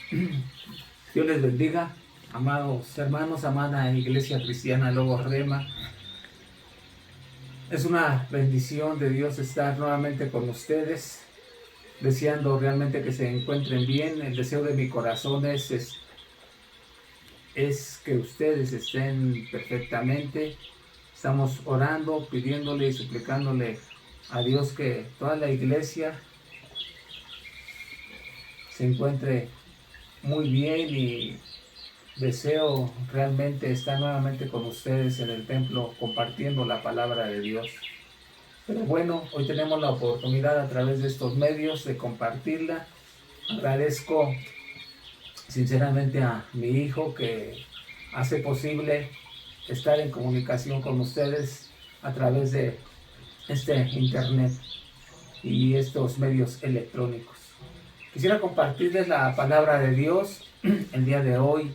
Dios les bendiga, amados hermanos, amada Iglesia Cristiana Logos Rema. Es una bendición de Dios estar nuevamente con ustedes, deseando realmente que se encuentren bien. El deseo de mi corazón es que ustedes estén perfectamente. Estamos orando, pidiéndole y suplicándole a Dios que toda la iglesia se encuentre muy bien, y deseo realmente estar nuevamente con ustedes en el templo compartiendo la palabra de Dios. Pero bueno, hoy tenemos la oportunidad a través de estos medios de compartirla. Agradezco sinceramente a mi hijo que hace posible estar en comunicación con ustedes a través de este internet y estos medios electrónicos. Quisiera compartirles la palabra de Dios el día de hoy,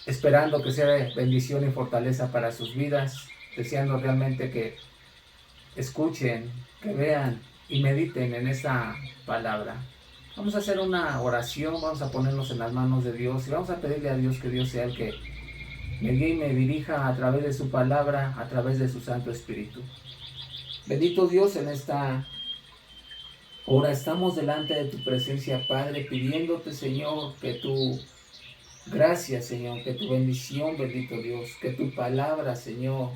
esperando que sea de bendición y fortaleza para sus vidas, deseando realmente que escuchen, que vean y mediten en esta palabra. Vamos a hacer una oración, vamos a ponernos en las manos de Dios y vamos a pedirle a Dios que Dios sea el que me guíe y me dirija a través de su palabra, a través de su Santo Espíritu. Bendito Dios, en esta hora estamos delante de tu presencia, Padre, pidiéndote, Señor, que tu gracia, Señor, que tu bendición, bendito Dios, que tu palabra, Señor,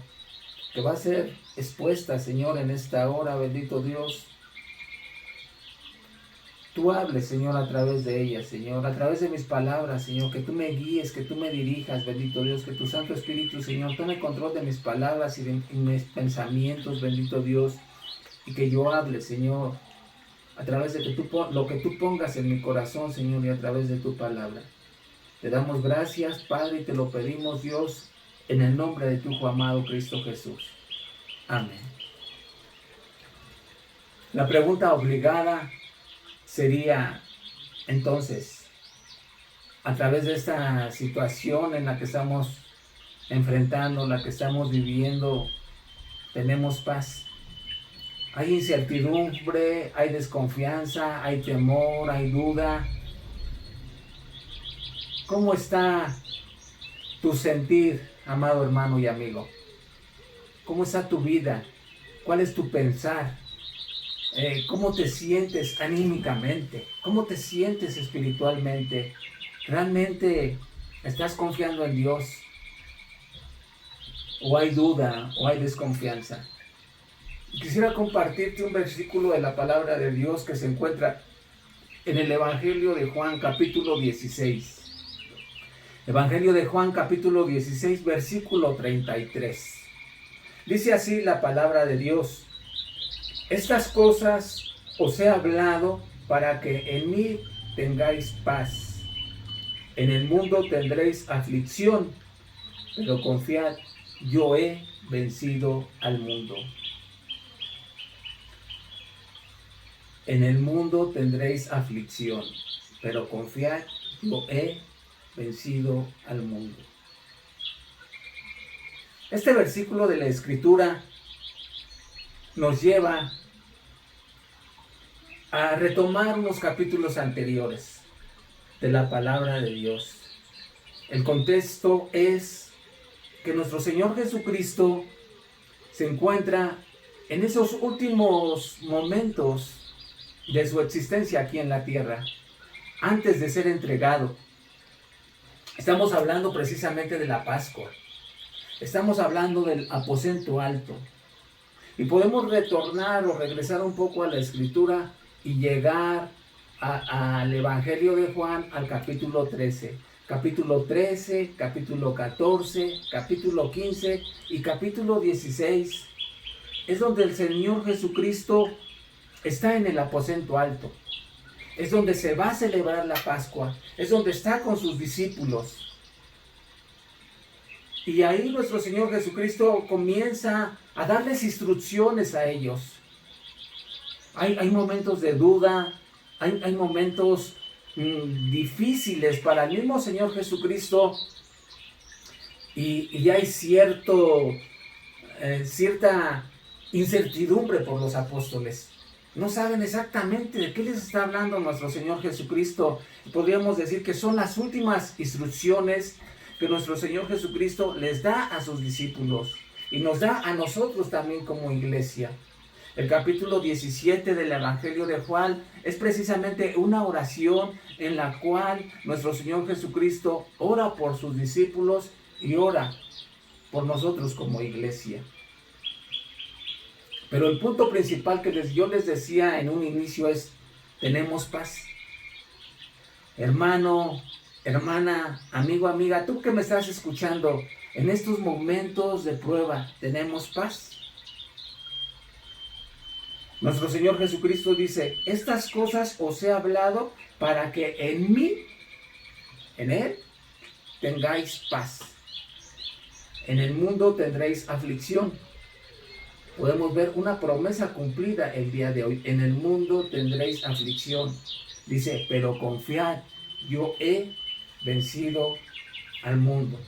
que va a ser expuesta, Señor, en esta hora, bendito Dios, tú hables, Señor, a través de ella, Señor, a través de mis palabras, Señor, que tú me guíes, que tú me dirijas, bendito Dios, que tu Santo Espíritu, Señor, tome control de mis palabras y de mis pensamientos, bendito Dios, y que yo hable, Señor, a través de lo que tú pongas en mi corazón, Señor, y a través de tu palabra. Te damos gracias, Padre, y te lo pedimos, Dios, en el nombre de tu Hijo amado Cristo Jesús. Amén. La pregunta obligada sería, entonces, a través de esta situación en la que estamos enfrentando, la que estamos viviendo, ¿tenemos paz? Hay incertidumbre, hay desconfianza, hay temor, hay duda. ¿Cómo está tu sentir, amado hermano y amigo? ¿Cómo está tu vida? ¿Cuál es tu pensar? ¿Cómo te sientes anímicamente? ¿Cómo te sientes espiritualmente? ¿Realmente estás confiando en Dios? ¿O hay duda o hay desconfianza? Quisiera compartirte un versículo de la palabra de Dios que se encuentra en el Evangelio de Juan capítulo 16. Evangelio de Juan capítulo 16, versículo 33. Dice así la palabra de Dios: estas cosas os he hablado para que en mí tengáis paz. En el mundo tendréis aflicción, pero confiad, yo he vencido al mundo. En el mundo tendréis aflicción, pero confiad, yo he vencido al mundo. Este versículo de la Escritura nos lleva a retomar unos capítulos anteriores de la palabra de Dios. El contexto es que nuestro Señor Jesucristo se encuentra en esos últimos momentos de su existencia aquí en la tierra, antes de ser entregado. Estamos hablando precisamente de la Pascua. Estamos hablando del aposento alto. Y podemos retornar o regresar un poco a la Escritura y llegar al Evangelio de Juan, al capítulo 13. Capítulo 13, capítulo 14, capítulo 15 y capítulo 16. Es donde el Señor Jesucristo está en el aposento alto. Es donde se va a celebrar la Pascua. Es donde está con sus discípulos. Y ahí nuestro Señor Jesucristo comienza a darles instrucciones a ellos. Hay momentos de duda, hay momentos difíciles para el mismo Señor Jesucristo, y hay cierta incertidumbre por los apóstoles. No saben exactamente de qué les está hablando nuestro Señor Jesucristo. Podríamos decir que son las últimas instrucciones que nuestro Señor Jesucristo les da a sus discípulos y nos da a nosotros también como iglesia. El capítulo 17 del Evangelio de Juan es precisamente una oración en la cual nuestro Señor Jesucristo ora por sus discípulos y ora por nosotros como iglesia. Pero el punto principal que yo les decía en un inicio es, tenemos paz. Hermano, hermana, amigo, amiga, tú que me estás escuchando, en estos momentos de prueba, ¿tenemos paz? Nuestro Señor Jesucristo dice, estas cosas os he hablado para que en mí, en Él, tengáis paz. En el mundo tendréis aflicción. Podemos ver una promesa cumplida el día de hoy. En el mundo tendréis aflicción. Dice, pero confiad, yo he vencido al mundo.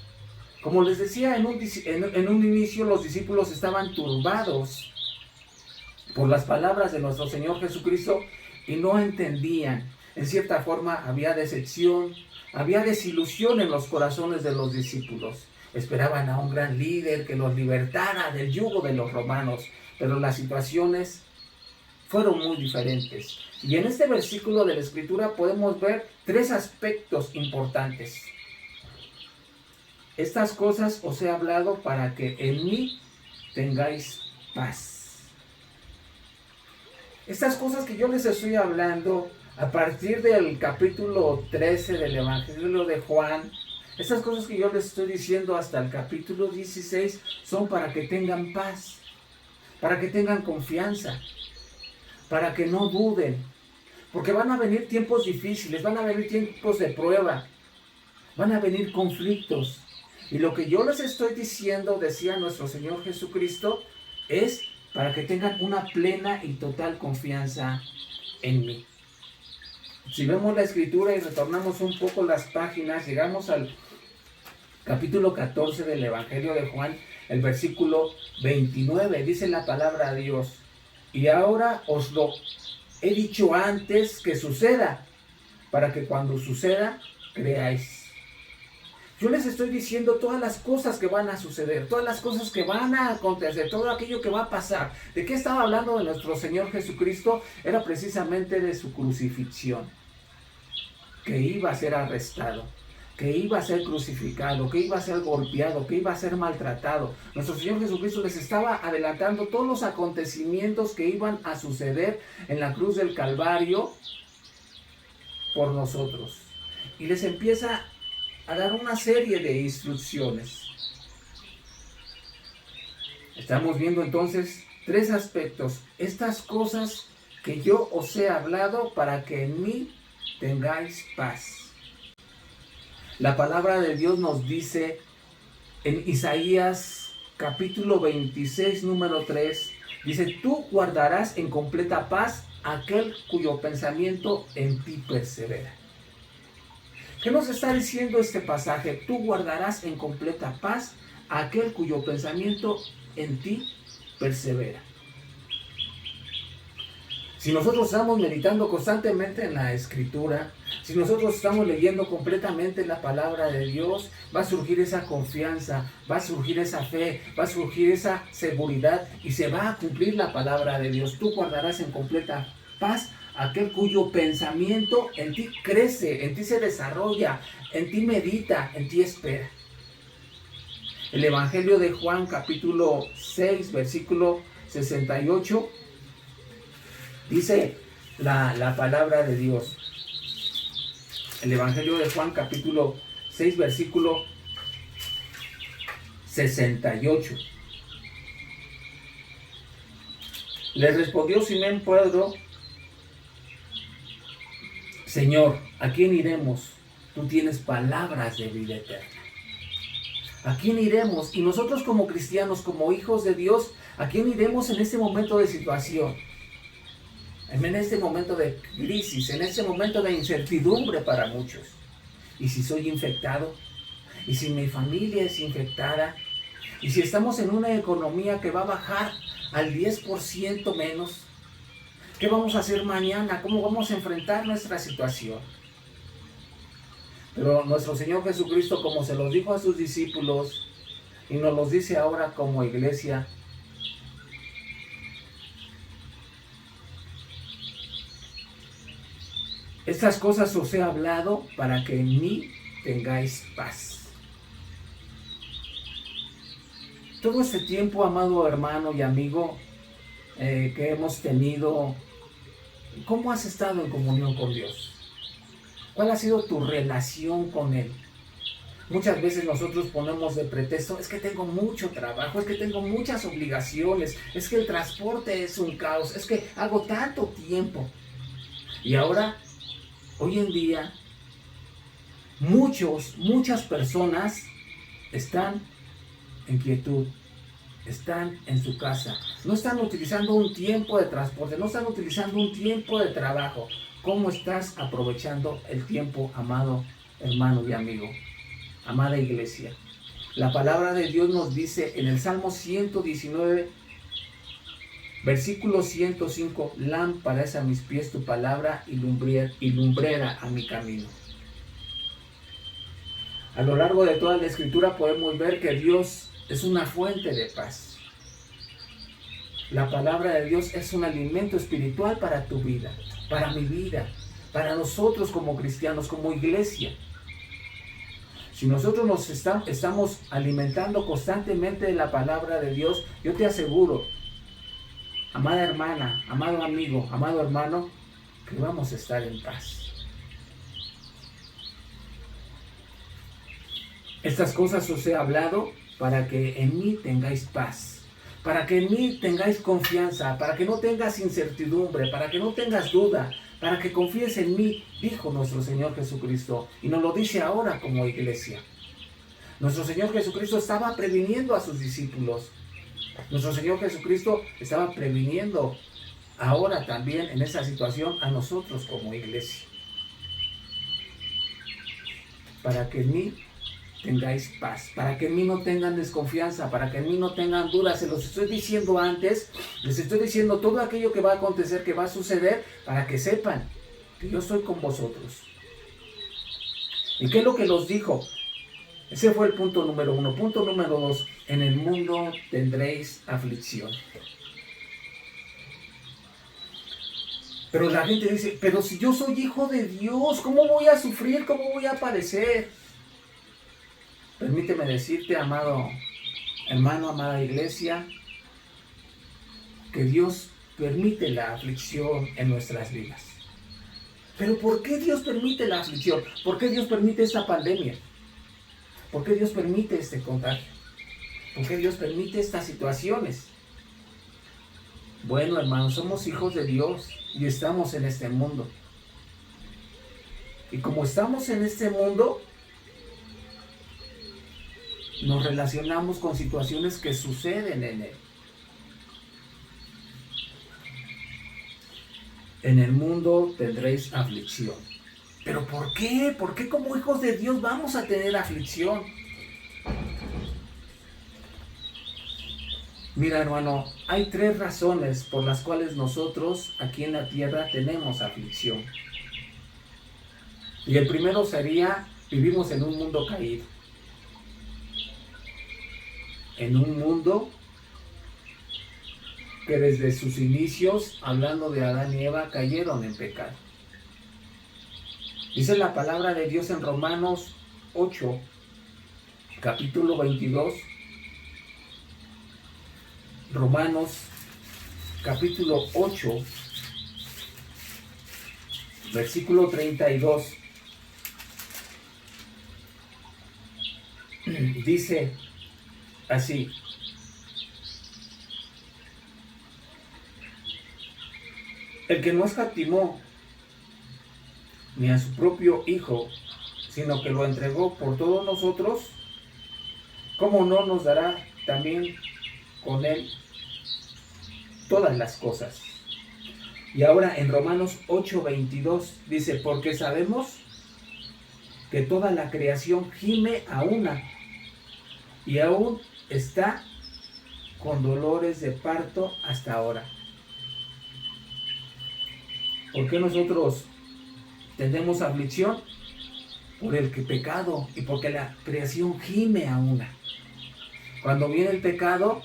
Como les decía en un inicio, los discípulos estaban turbados por las palabras de nuestro Señor Jesucristo y no entendían. En cierta forma había decepción, había desilusión en los corazones de los discípulos. Esperaban a un gran líder que los libertara del yugo de los romanos, pero las situaciones fueron muy diferentes. Y en este versículo de la Escritura podemos ver tres aspectos importantes. Estas cosas os he hablado para que en mí tengáis paz. Estas cosas que yo les estoy hablando a partir del capítulo 13 del Evangelio de Juan, estas cosas que yo les estoy diciendo hasta el capítulo 16 son para que tengan paz, para que tengan confianza, para que no duden, porque van a venir tiempos difíciles, van a venir tiempos de prueba, van a venir conflictos. Y lo que yo les estoy diciendo, decía nuestro Señor Jesucristo, es para que tengan una plena y total confianza en mí. Si vemos la Escritura y retornamos un poco las páginas, llegamos al capítulo 14 del Evangelio de Juan, el versículo 29, dice la palabra de Dios, y ahora os lo he dicho antes que suceda, para que cuando suceda, creáis. Yo les estoy diciendo todas las cosas que van a suceder, todas las cosas que van a acontecer, todo aquello que va a pasar. ¿De qué estaba hablando de nuestro Señor Jesucristo? Era precisamente de su crucifixión, que iba a ser arrestado, que iba a ser crucificado, que iba a ser golpeado, que iba a ser maltratado. Nuestro Señor Jesucristo les estaba adelantando todos los acontecimientos que iban a suceder en la cruz del Calvario por nosotros. Y les empieza a dar una serie de instrucciones. Estamos viendo entonces tres aspectos. Estas cosas que yo os he hablado para que en mí tengáis paz. La palabra de Dios nos dice en Isaías capítulo 26, número 3, dice, tú guardarás en completa paz aquel cuyo pensamiento en ti persevera. ¿Qué nos está diciendo este pasaje? Tú guardarás en completa paz a aquel cuyo pensamiento en ti persevera. Si nosotros estamos meditando constantemente en la Escritura, si nosotros estamos leyendo completamente la palabra de Dios, va a surgir esa confianza, va a surgir esa fe, va a surgir esa seguridad y se va a cumplir la palabra de Dios. Tú guardarás en completa paz aquel cuyo pensamiento en ti crece, en ti se desarrolla, en ti medita, en ti espera. El Evangelio de Juan, capítulo 6, versículo 68, dice la palabra de Dios. El Evangelio de Juan, capítulo 6, versículo 68. Le respondió Simón Pedro, Señor, ¿a quién iremos? Tú tienes palabras de vida eterna. ¿A quién iremos? Y nosotros como cristianos, como hijos de Dios, ¿a quién iremos en este momento de situación? En este momento de crisis, en este momento de incertidumbre para muchos. ¿Y si soy infectado? ¿Y si mi familia es infectada? ¿Y si estamos en una economía que va a bajar al 10% menos? ¿Qué vamos a hacer mañana? ¿Cómo vamos a enfrentar nuestra situación? Pero nuestro Señor Jesucristo, como se los dijo a sus discípulos y nos los dice ahora como iglesia, estas cosas os he hablado para que en mí tengáis paz. Todo este tiempo, amado hermano y amigo, que hemos tenido, ¿cómo has estado en comunión con Dios? ¿Cuál ha sido tu relación con Él? Muchas veces nosotros ponemos de pretexto, es que tengo mucho trabajo, es que tengo muchas obligaciones, es que el transporte es un caos, es que hago tanto tiempo. Y ahora, hoy en día, muchas personas están en quietud, están en su casa, no están utilizando un tiempo de transporte, no están utilizando un tiempo de trabajo. ¿Cómo estás aprovechando el tiempo, amado hermano y amigo? Amada iglesia, la palabra de Dios nos dice en el Salmo 119, versículo 105, lámpara es a mis pies tu palabra y lumbrera a mi camino. A lo largo de toda la escritura podemos ver que Dios es una fuente de paz. La palabra de Dios es un alimento espiritual para tu vida, para mi vida, para nosotros como cristianos, como iglesia. Si nosotros nos estamos alimentando constantemente de la palabra de Dios, yo te aseguro, amada hermana, amado amigo, amado hermano, que vamos a estar en paz. Estas cosas os he hablado para que en mí tengáis paz, para que en mí tengáis confianza, para que no tengas incertidumbre, para que no tengas duda, para que confíes en mí, dijo nuestro Señor Jesucristo, y nos lo dice ahora como iglesia. Nuestro Señor Jesucristo estaba previniendo a sus discípulos. Nuestro Señor Jesucristo estaba previniendo ahora también en esa situación a nosotros como iglesia. Para que en mí tengáis paz, para que en mí no tengan desconfianza, para que en mí no tengan dudas. Se los estoy diciendo antes, les estoy diciendo todo aquello que va a acontecer, que va a suceder, para que sepan que yo estoy con vosotros. ¿Y qué es lo que los dijo? Ese fue el punto número 1. Punto número 2, en el mundo tendréis aflicción. Pero la gente dice, pero si yo soy hijo de Dios, ¿cómo voy a sufrir? ¿Cómo voy a padecer? Permíteme decirte, amado hermano, amada iglesia, que Dios permite la aflicción en nuestras vidas. Pero ¿por qué Dios permite la aflicción? ¿Por qué Dios permite esta pandemia? ¿Por qué Dios permite este contagio? ¿Por qué Dios permite estas situaciones? Bueno, hermanos, somos hijos de Dios y estamos en este mundo. Y como estamos en este mundo, nos relacionamos con situaciones que suceden en él. En el mundo tendréis aflicción. ¿Pero por qué? ¿Por qué como hijos de Dios vamos a tener aflicción? Mira, hermano, hay 3 razones por las cuales nosotros aquí en la tierra tenemos aflicción. Y el primero sería, vivimos en un mundo caído. En un mundo que desde sus inicios, hablando de Adán y Eva, cayeron en pecado. Dice la palabra de Dios en Romanos 8, capítulo 22. Romanos, capítulo 8, versículo 32. Dice así: el que no escatimó ni a su propio Hijo, sino que lo entregó por todos nosotros, ¿cómo no nos dará también con él todas las cosas? Y ahora en Romanos 8:22 dice, porque sabemos que toda la creación gime a una y aún está con dolores de parto hasta ahora. ¿Por qué nosotros tenemos aflicción? Por el pecado y porque la creación gime a una. Cuando viene el pecado,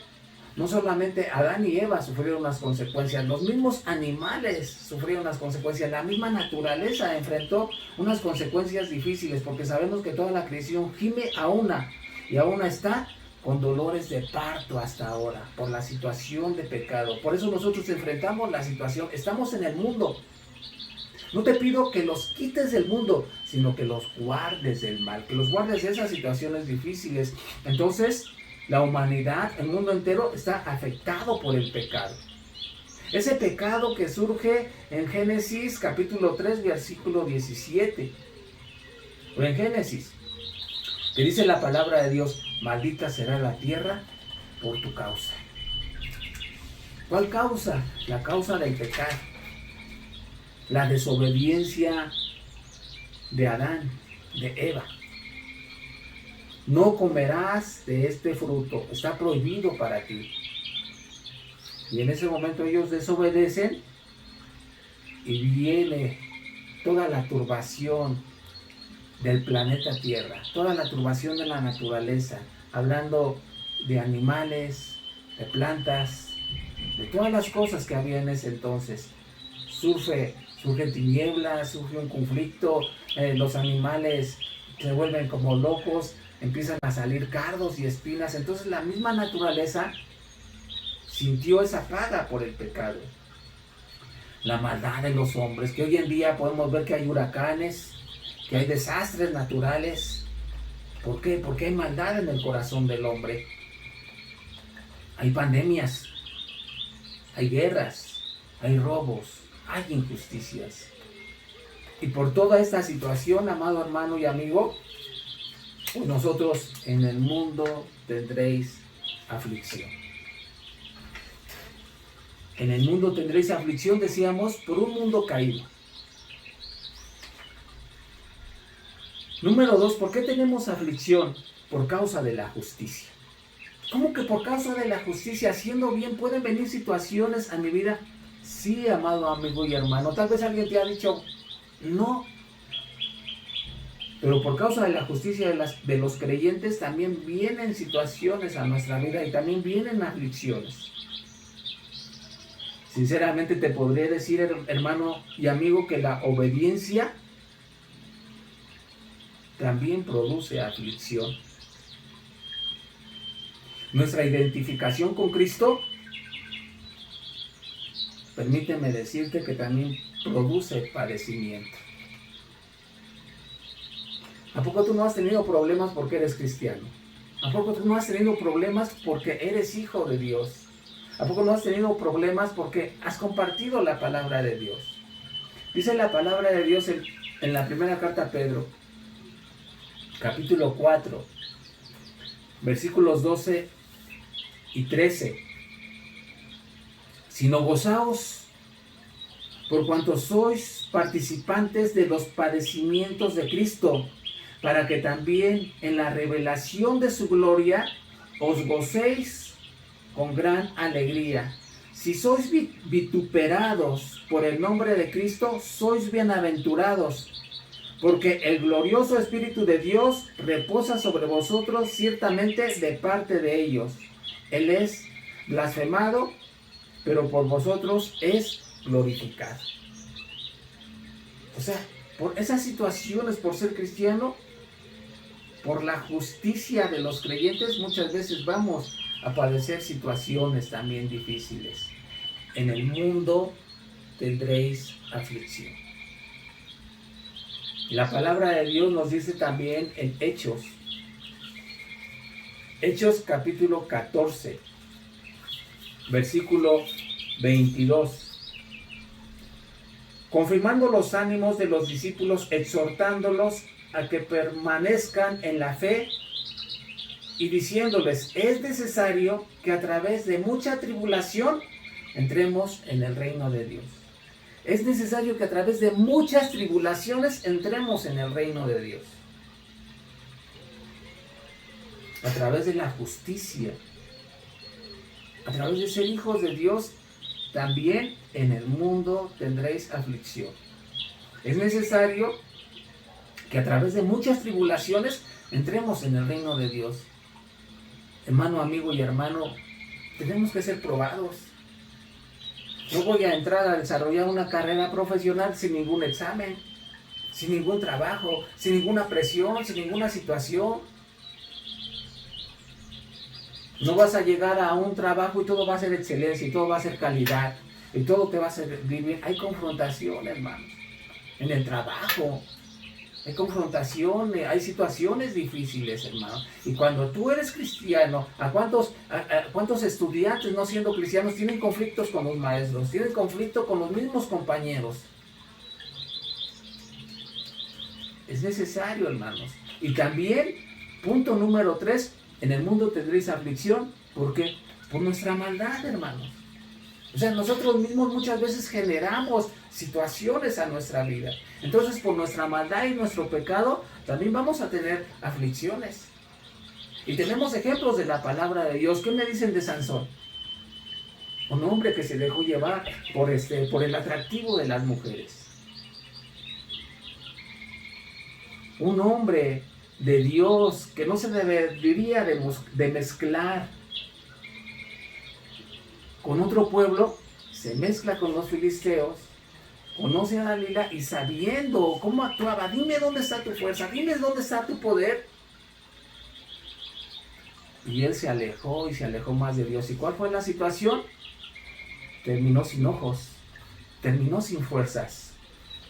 no solamente Adán y Eva sufrieron unas consecuencias, los mismos animales sufrieron unas consecuencias, la misma naturaleza enfrentó unas consecuencias difíciles, porque sabemos que toda la creación gime a una, y a una está con dolores de parto hasta ahora, por la situación de pecado. Por eso nosotros enfrentamos la situación, estamos en el mundo. No te pido que los quites del mundo, sino que los guardes del mal, que los guardes de esas situaciones difíciles. Entonces, la humanidad, el mundo entero, está afectado por el pecado. Ese pecado que surge en Génesis capítulo 3, versículo 17. O en Génesis, que dice la palabra de Dios: maldita será la tierra por tu causa. ¿Cuál causa? La causa del pecado. La desobediencia de Adán, de Eva. No comerás de este fruto, está prohibido para ti. Y en ese momento ellos desobedecen y viene toda la turbación del planeta Tierra, toda la turbación de la naturaleza, hablando de animales, de plantas, de todas las cosas que había en ese entonces. Surgen tinieblas, surge un conflicto, los animales se vuelven como locos, empiezan a salir cardos y espinas. Entonces la misma naturaleza sintió esa paga por el pecado. La maldad de los hombres, que hoy en día podemos ver que hay huracanes, que hay desastres naturales. ¿Por qué? Porque hay maldad en el corazón del hombre. Hay pandemias, hay guerras, hay robos, hay injusticias. Y por toda esta situación, amado hermano y amigo, pues nosotros en el mundo tendréis aflicción. En el mundo tendréis aflicción, decíamos, por un mundo caído. Número 2, ¿por qué tenemos aflicción? Por causa de la justicia. ¿Cómo que por causa de la justicia? Haciendo bien, ¿pueden venir situaciones a mi vida? Sí, amado amigo y hermano. Tal vez alguien te ha dicho, no. Pero por causa de la justicia de los creyentes también vienen situaciones a nuestra vida y también vienen aflicciones. Sinceramente te podría decir, hermano y amigo, que la obediencia también produce aflicción. Nuestra identificación con Cristo, permíteme decirte que también produce padecimiento. ¿A poco tú no has tenido problemas porque eres cristiano? ¿A poco tú no has tenido problemas porque eres hijo de Dios? ¿A poco no has tenido problemas porque has compartido la palabra de Dios? Dice la palabra de Dios en la primera carta a Pedro, capítulo 4, versículos 12 y 13. Sino gozaos por cuanto sois participantes de los padecimientos de Cristo, para que también en la revelación de su gloria os gocéis con gran alegría. Si sois vituperados por el nombre de Cristo, sois bienaventurados, porque el glorioso Espíritu de Dios reposa sobre vosotros ciertamente de parte de ellos. Él es blasfemado, pero por vosotros es glorificado. O sea, por esas situaciones, por ser cristiano, por la justicia de los creyentes, muchas veces vamos a padecer situaciones también difíciles. En el mundo tendréis aflicción. La palabra de Dios nos dice también en Hechos capítulo 14, versículo 22. Confirmando los ánimos de los discípulos, exhortándolos a que permanezcan en la fe y diciéndoles, es necesario que a través de mucha tribulación entremos en el reino de Dios. Es necesario que a través de muchas tribulaciones entremos en el reino de Dios. A través de la justicia, a través de ser hijos de Dios, también en el mundo tendréis aflicción. Es necesario que a través de muchas tribulaciones entremos en el reino de Dios. Hermano, amigo y hermano, tenemos que ser probados. No voy a entrar a desarrollar una carrera profesional sin ningún examen, sin ningún trabajo, sin ninguna presión, sin ninguna situación. No vas a llegar a un trabajo y todo va a ser excelencia, y todo va a ser calidad, y todo te va a hacer vivir. Hay confrontación, hermanos, en el trabajo. Hay confrontación, hay situaciones difíciles, hermano. Y cuando tú eres cristiano, ¿a cuántos estudiantes no siendo cristianos tienen conflictos con los maestros? Tienen conflicto con los mismos compañeros. Es necesario, hermanos. Y también, punto número 3, en el mundo tendréis aflicción. ¿Por qué? Por nuestra maldad, hermanos. O sea, nosotros mismos muchas veces generamos situaciones a nuestra vida. Entonces, por nuestra maldad y nuestro pecado, también vamos a tener aflicciones. Y tenemos ejemplos de la palabra de Dios. ¿Qué me dicen de Sansón? Un hombre que se dejó llevar por el atractivo de las mujeres. Un hombre de Dios que no se debería de mezclar con otro pueblo, se mezcla con los filisteos, conoce a Dalila y sabiendo cómo actuaba, dime dónde está tu fuerza, dime dónde está tu poder. Y él se alejó y se alejó más de Dios. ¿Y cuál fue la situación? Terminó sin ojos, terminó sin fuerzas,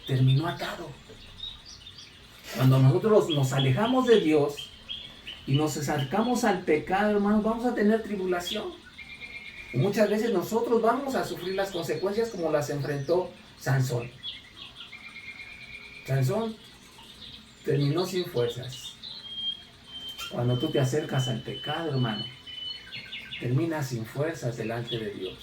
terminó atado. Cuando nosotros nos alejamos de Dios y nos acercamos al pecado, hermanos, vamos a tener tribulación. Y muchas veces nosotros vamos a sufrir las consecuencias como las enfrentó Sansón. Sansón terminó sin fuerzas. Cuando tú te acercas al pecado, hermano, terminas sin fuerzas delante de Dios.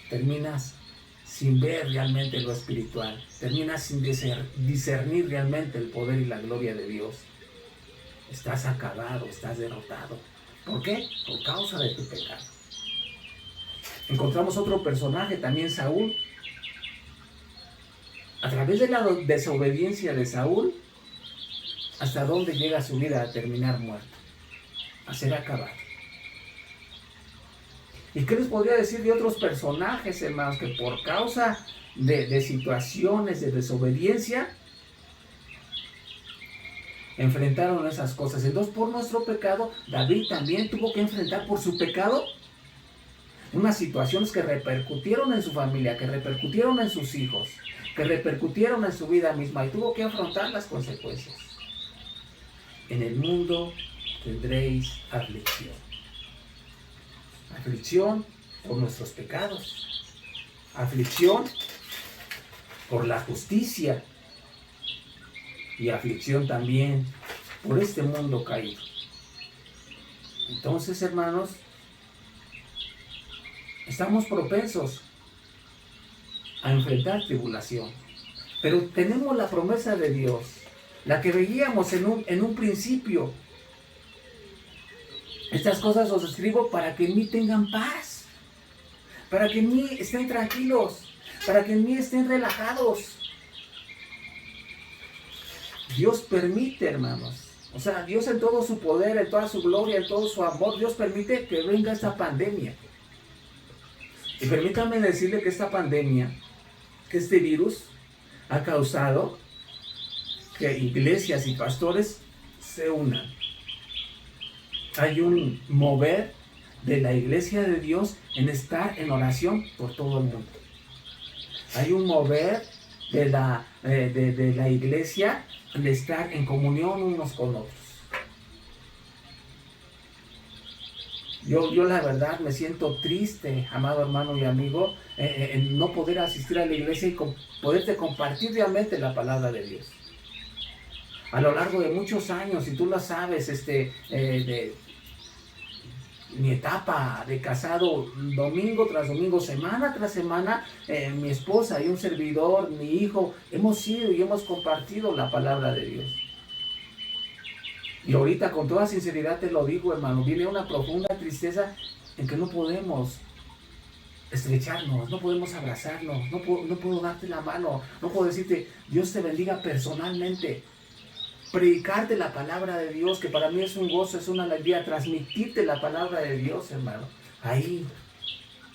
Terminas sin ver realmente lo espiritual. Terminas sin discernir realmente el poder y la gloria de Dios. Estás acabado, estás derrotado. ¿Por qué? Por causa de tu pecado. Encontramos otro personaje, también Saúl. A través de la desobediencia de Saúl, ¿hasta dónde llega su vida? A terminar muerto, a ser acabado. ¿Y qué les podría decir de otros personajes, hermanos, que por causa de situaciones de desobediencia enfrentaron esas cosas? Entonces, por nuestro pecado, David también tuvo que enfrentar por su pecado unas situaciones que repercutieron en su familia, que repercutieron en sus hijos, que repercutieron en su vida misma, y tuvo que afrontar las consecuencias. En el mundo tendréis aflicción. Aflicción por nuestros pecados. Aflicción por la justicia. Y aflicción también por este mundo caído. Entonces, hermanos, estamos propensos a enfrentar tribulación. Pero tenemos la promesa de Dios, la que veíamos en un principio. Estas cosas os escribo para que en mí tengan paz, para que en mí estén tranquilos, para que en mí estén relajados. Dios permite, hermanos, o sea, Dios en todo su poder, en toda su gloria, en todo su amor, Dios permite que venga esta pandemia. Y permítanme decirle que esta pandemia, que este virus ha causado que iglesias y pastores se unan. Hay un mover de la iglesia de Dios en estar en oración por todo el mundo. Hay un mover de la iglesia de estar en comunión unos con otros. Yo la verdad me siento triste, amado hermano y amigo, en no poder asistir a la iglesia y poderte compartir realmente la palabra de Dios. A lo largo de muchos años, y tú lo sabes, de mi etapa de casado, domingo tras domingo, semana tras semana, mi esposa y un servidor, mi hijo, hemos ido y hemos compartido la palabra de Dios. Y ahorita con toda sinceridad te lo digo, hermano, viene una profunda tristeza en que no podemos estrecharnos, no podemos abrazarnos, no puedo darte la mano, no puedo decirte, Dios te bendiga personalmente. Predicarte la palabra de Dios, que para mí es un gozo, es una alegría, transmitirte la palabra de Dios, hermano, ahí,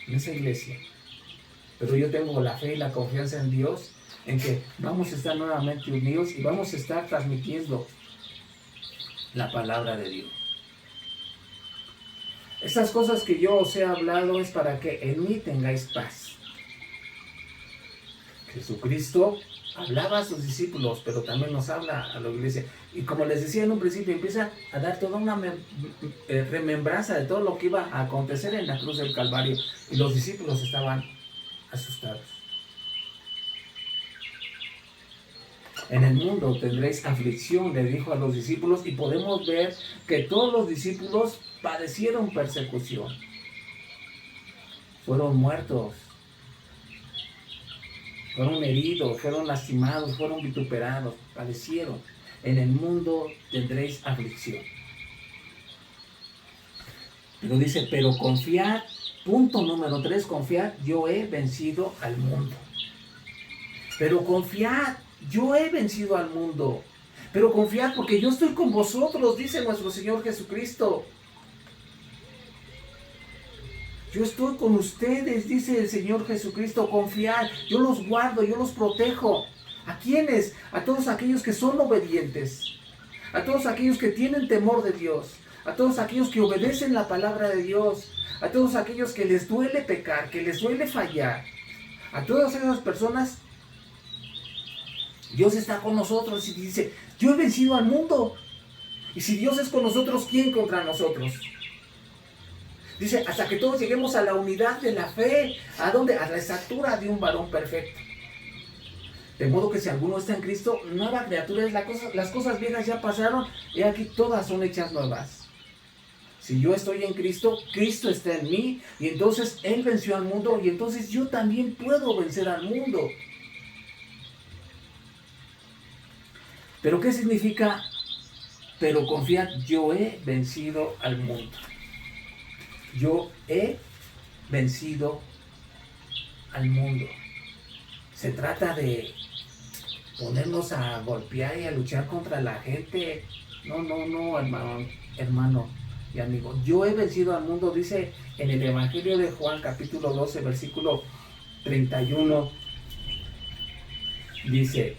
en esa iglesia. Pero yo tengo la fe y la confianza en Dios, en que vamos a estar nuevamente unidos y vamos a estar transmitiendo la palabra de Dios. Estas cosas que yo os he hablado es para que en mí tengáis paz. Jesucristo hablaba a sus discípulos, pero también nos habla a la iglesia. Y como les decía en un principio, empieza a dar toda una remembranza de todo lo que iba a acontecer en la cruz del Calvario. Y los discípulos estaban asustados. En el mundo tendréis aflicción, le dijo a los discípulos, y podemos ver que todos los discípulos padecieron persecución. Fueron muertos, fueron heridos, fueron lastimados, fueron vituperados, padecieron. En el mundo tendréis aflicción. Pero dice, pero confiad, punto número 3, confiad, yo he vencido al mundo. Pero confiad, yo he vencido al mundo. Pero confiad porque yo estoy con vosotros, dice nuestro Señor Jesucristo. Yo estoy con ustedes, dice el Señor Jesucristo, confiad, yo los guardo, yo los protejo. ¿A quiénes? A todos aquellos que son obedientes, a todos aquellos que tienen temor de Dios, a todos aquellos que obedecen la palabra de Dios, a todos aquellos que les duele pecar, que les duele fallar. A todas esas personas, Dios está con nosotros y dice, yo he vencido al mundo. Y si Dios es con nosotros, ¿quién contra nosotros? Dice, hasta que todos lleguemos a la unidad de la fe. ¿A dónde? A la estatura de un varón perfecto. De modo que si alguno está en Cristo, nueva criatura es las cosas viejas ya pasaron y aquí todas son hechas nuevas. Si yo estoy en Cristo, Cristo está en mí y entonces Él venció al mundo y entonces yo también puedo vencer al mundo. ¿Pero qué significa? Pero confiad, yo he vencido al mundo. Yo he vencido al mundo. Se trata de ponernos a golpear y a luchar contra la gente. No, hermano y amigo. Yo he vencido al mundo, dice en el Evangelio de Juan, capítulo 12, versículo 31. Dice,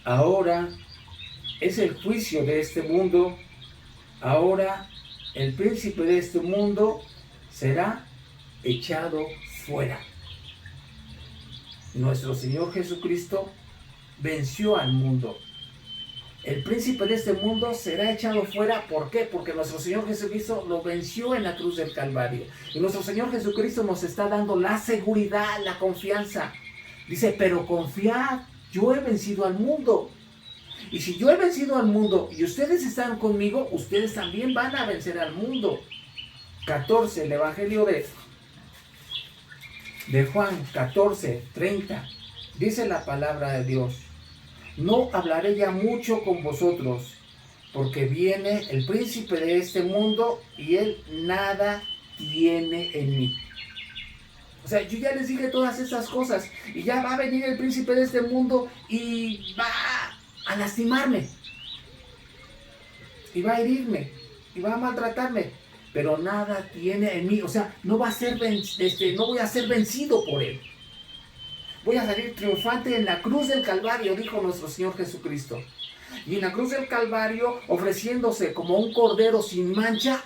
ahora es el juicio de este mundo, ahora el príncipe de este mundo será echado fuera. Nuestro Señor Jesucristo venció al mundo. El príncipe de este mundo será echado fuera. ¿Por qué? Porque nuestro Señor Jesucristo lo venció en la cruz del Calvario. Y nuestro Señor Jesucristo nos está dando la seguridad, la confianza. Dice, pero confiad, yo he vencido al mundo. Y si yo he vencido al mundo y ustedes están conmigo, ustedes también van a vencer al mundo. 14, el Evangelio de Juan 14, 30. Dice la palabra de Dios. No hablaré ya mucho con vosotros, porque viene el príncipe de este mundo y él nada tiene en mí. O sea, yo ya les dije todas esas cosas y ya va a venir el príncipe de este mundo y va a lastimarme y va a herirme y va a maltratarme, pero nada tiene en mí. O sea, no va a ser no voy a ser vencido por él. Voy a salir triunfante en la cruz del Calvario, dijo nuestro Señor Jesucristo. Y en la cruz del Calvario, ofreciéndose como un cordero sin mancha,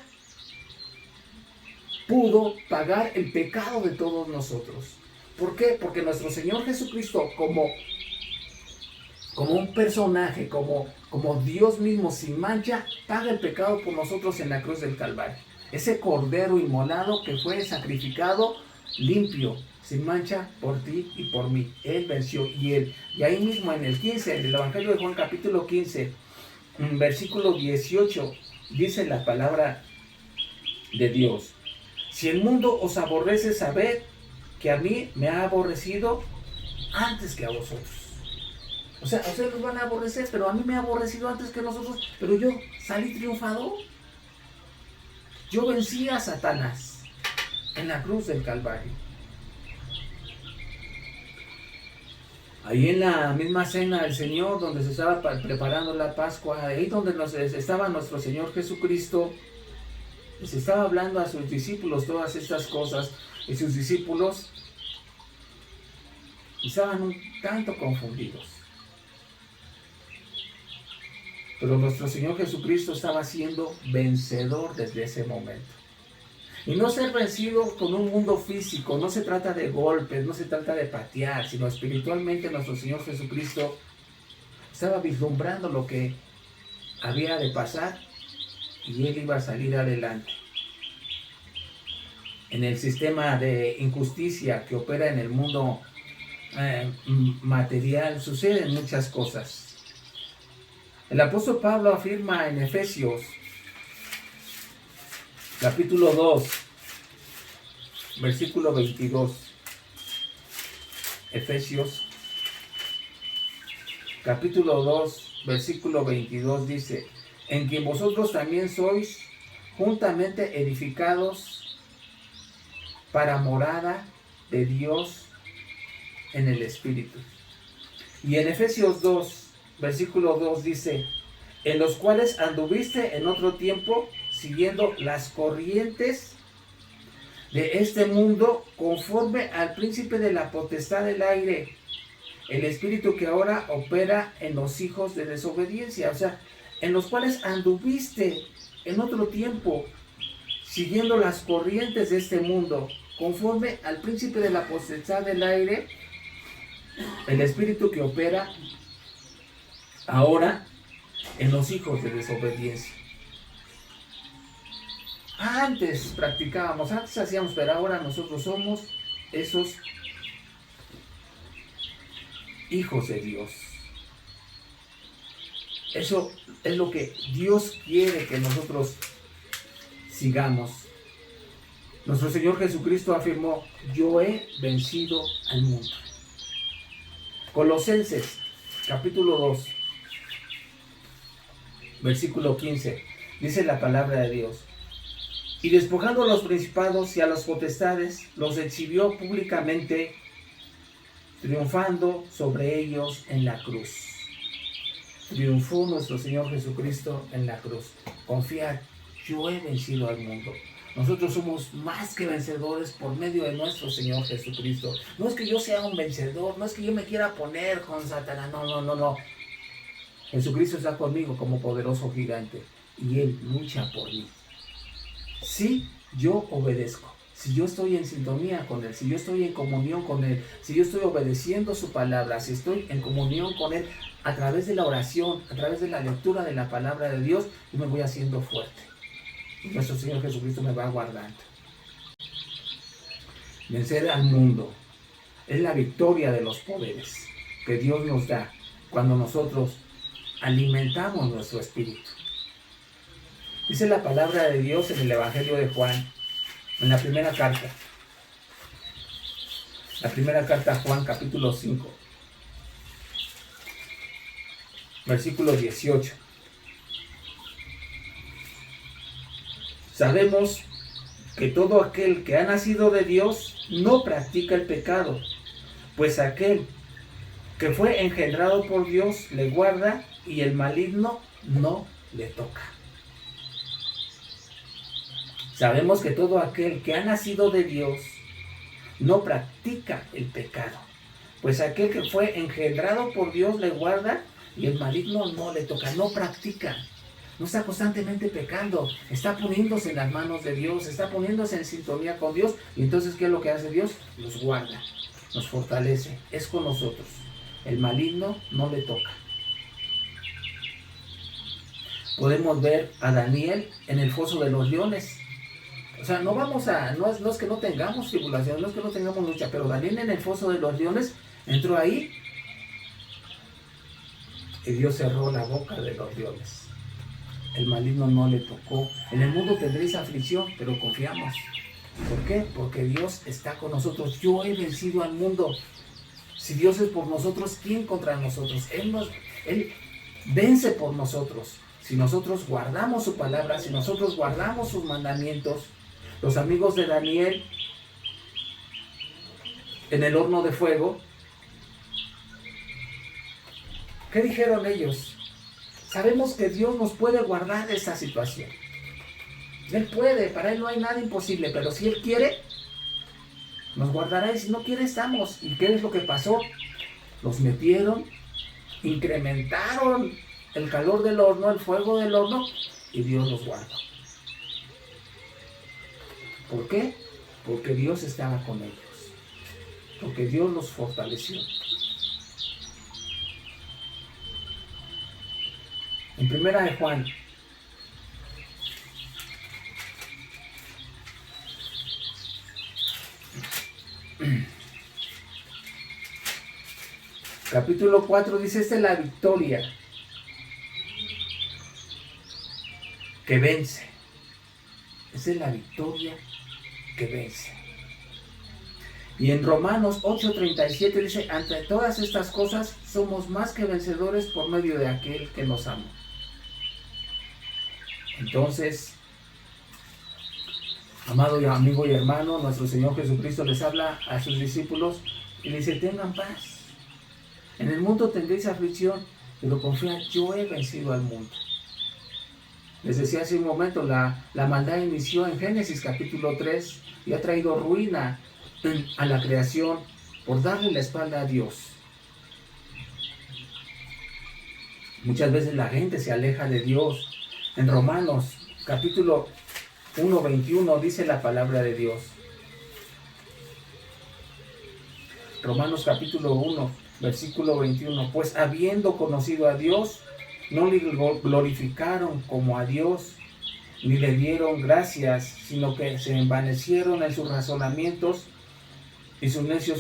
pudo pagar el pecado de todos nosotros. ¿Por qué? Porque nuestro Señor Jesucristo, como un personaje, como Dios mismo sin mancha, paga el pecado por nosotros en la cruz del Calvario. Ese cordero inmolado que fue sacrificado limpio, sin mancha, por ti y por mí. Él venció. Y ahí mismo en el 15, en el Evangelio de Juan capítulo 15, versículo 18, dice la palabra de Dios. Si el mundo os aborrece, sabed que a mí me ha aborrecido antes que a vosotros. O sea, a ustedes los van a aborrecer, pero a mí me ha aborrecido antes que nosotros. Pero yo salí triunfador. Yo vencí a Satanás. en la cruz del Calvario. Ahí en la misma cena del Señor, donde se estaba preparando la Pascua, ahí donde estaba nuestro Señor Jesucristo, y se estaba hablando a sus discípulos todas estas cosas, y sus discípulos estaban un tanto confundidos. Pero nuestro Señor Jesucristo estaba siendo vencedor desde ese momento. Y no ser vencido con un mundo físico, no se trata de golpes, no se trata de patear, sino espiritualmente nuestro Señor Jesucristo estaba vislumbrando lo que había de pasar y Él iba a salir adelante. En el sistema de injusticia que opera en el mundo material suceden muchas cosas. El apóstol Pablo afirma en Efesios capítulo 2, versículo 22. Efesios capítulo 2, versículo 22 dice: en quien vosotros también sois juntamente edificados para morada de Dios en el Espíritu. Y en Efesios 2, versículo 2 dice: en los cuales anduviste en otro tiempo, siguiendo las corrientes de este mundo, conforme al príncipe de la potestad del aire, el espíritu que ahora opera en los hijos de desobediencia. O sea, en los cuales anduviste en otro tiempo, siguiendo las corrientes de este mundo, conforme al príncipe de la potestad del aire, el espíritu que opera ahora en los hijos de desobediencia. Antes practicábamos, antes hacíamos, pero ahora nosotros somos esos hijos de Dios. Eso es lo que Dios quiere que nosotros sigamos. Nuestro Señor Jesucristo afirmó: yo he vencido al mundo. Colosenses capítulo 2, versículo 15, dice la palabra de Dios: y despojando a los principados y a las potestades, los exhibió públicamente, triunfando sobre ellos en la cruz. Triunfó nuestro Señor Jesucristo en la cruz. Confiar: yo he vencido al mundo. Nosotros somos más que vencedores por medio de nuestro Señor Jesucristo. No es que yo sea un vencedor, no es que yo me quiera poner con Satanás, no. Jesucristo está conmigo como poderoso gigante y Él lucha por mí. Si yo obedezco, si yo estoy en sintonía con Él, si yo estoy en comunión con Él, si yo estoy obedeciendo su palabra, si estoy en comunión con Él a través de la oración, a través de la lectura de la palabra de Dios, yo me voy haciendo fuerte. Y nuestro Señor Jesucristo me va guardando. Vencer al mundo es la victoria de los poderes que Dios nos da cuando nosotros alimentamos nuestro espíritu. Dice la palabra de Dios en el Evangelio de Juan, en la primera carta a Juan, capítulo 5, versículo 18. Sabemos que todo aquel que ha nacido de Dios no practica el pecado, pues aquel que fue engendrado por Dios le guarda y el maligno no le toca. Sabemos que todo aquel que ha nacido de Dios no practica el pecado, pues aquel que fue engendrado por Dios le guarda y el maligno no le toca, no practica. No está constantemente pecando, está poniéndose en las manos de Dios, está poniéndose en sintonía con Dios. Y entonces, ¿qué es lo que hace Dios? Nos guarda, nos fortalece, es con nosotros. El maligno no le toca. Podemos ver a Daniel en el foso de los leones. O sea, no es que no tengamos tribulación, no es que no tengamos lucha, pero Daniel en el foso de los leones entró ahí y Dios cerró la boca de los leones. El maligno no le tocó. En el mundo tendréis aflicción, pero confiamos. ¿Por qué? Porque Dios está con nosotros. Yo he vencido al mundo. Si Dios es por nosotros, ¿quién contra nosotros? Él vence por nosotros. Si nosotros guardamos su palabra, si nosotros guardamos sus mandamientos. Los amigos de Daniel en el horno de fuego, ¿qué dijeron ellos? Sabemos que Dios nos puede guardar de esa situación. Él puede, para Él no hay nada imposible, pero si Él quiere, nos guardará, y si no quiere, estamos. ¿Y qué es lo que pasó? Los metieron, incrementaron el calor del horno, el fuego del horno, y Dios los guardó. ¿Por qué? Porque Dios estaba con ellos. Porque Dios los fortaleció. En primera de Juan, capítulo 4 dice, esta es la victoria que vence. Esa es la victoria que vence. Y en Romanos 8:37 dice, ante todas estas cosas somos más que vencedores por medio de aquel que nos ama. Entonces, amado amigo y hermano, nuestro Señor Jesucristo les habla a sus discípulos y les dice, tengan paz. En el mundo tendréis aflicción, pero confía, yo he vencido al mundo. Les decía hace un momento, la maldad inició en Génesis capítulo 3 y ha traído ruina a la creación por darle la espalda a Dios. Muchas veces la gente se aleja de Dios. En Romanos capítulo 1:21 dice la palabra de Dios. Romanos capítulo 1, versículo 21. Pues habiendo conocido a Dios, no le glorificaron como a Dios, ni le dieron gracias, sino que se envanecieron en sus razonamientos y su necio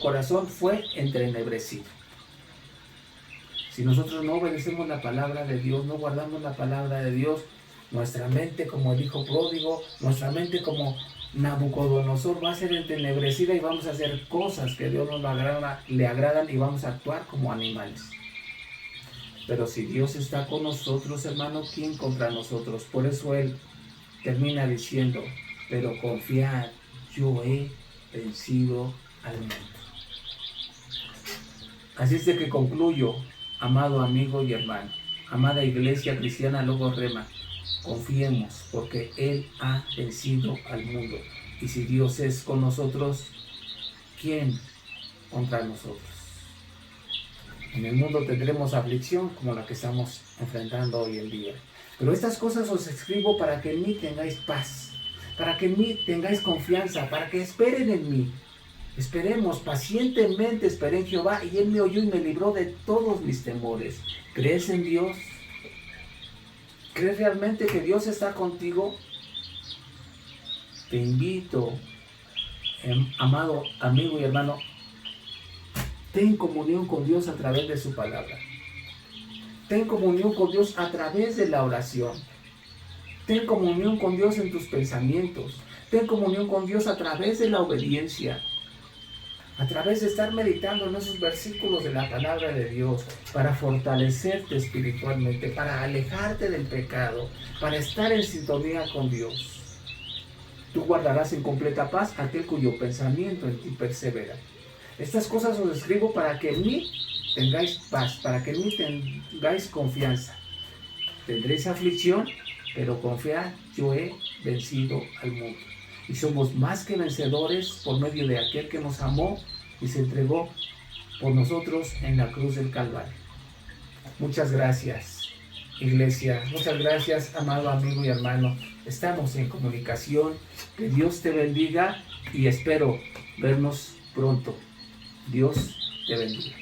corazón fue entrenebrecido. Si nosotros no obedecemos la palabra de Dios, no guardamos la palabra de Dios, nuestra mente como el hijo pródigo, nuestra mente como Nabucodonosor va a ser entenebrecida y vamos a hacer cosas que a Dios no le agradan y vamos a actuar como animales. Pero si Dios está con nosotros, hermano, ¿quién contra nosotros? Por eso Él termina diciendo, pero confiad, yo he vencido al mundo. Así es de que concluyo, amado amigo y hermano, amada iglesia cristiana Logos Rema, confiemos porque Él ha vencido al mundo. Y si Dios es con nosotros, ¿quién contra nosotros? En el mundo tendremos aflicción como la que estamos enfrentando hoy en día. Pero estas cosas os escribo para que en mí tengáis paz, para que en mí tengáis confianza, para que esperen en mí. Esperemos, pacientemente esperé en Jehová, y Él me oyó y me libró de todos mis temores. ¿Crees en Dios? ¿Crees realmente que Dios está contigo? Te invito, amado amigo y hermano, ten comunión con Dios a través de su palabra. Ten comunión con Dios a través de la oración. Ten comunión con Dios en tus pensamientos. Ten comunión con Dios a través de la obediencia. A través de estar meditando en esos versículos de la palabra de Dios, para fortalecerte espiritualmente, para alejarte del pecado, para estar en sintonía con Dios. Tú guardarás en completa paz aquel cuyo pensamiento en ti persevera. Estas cosas os escribo para que en mí tengáis paz, para que en mí tengáis confianza. Tendréis aflicción, pero confiad, yo he vencido al mundo. Y somos más que vencedores por medio de aquel que nos amó y se entregó por nosotros en la cruz del Calvario. Muchas gracias, iglesia. Muchas gracias, amado amigo y hermano. Estamos en comunicación. Que Dios te bendiga y espero vernos pronto. Dios te bendiga.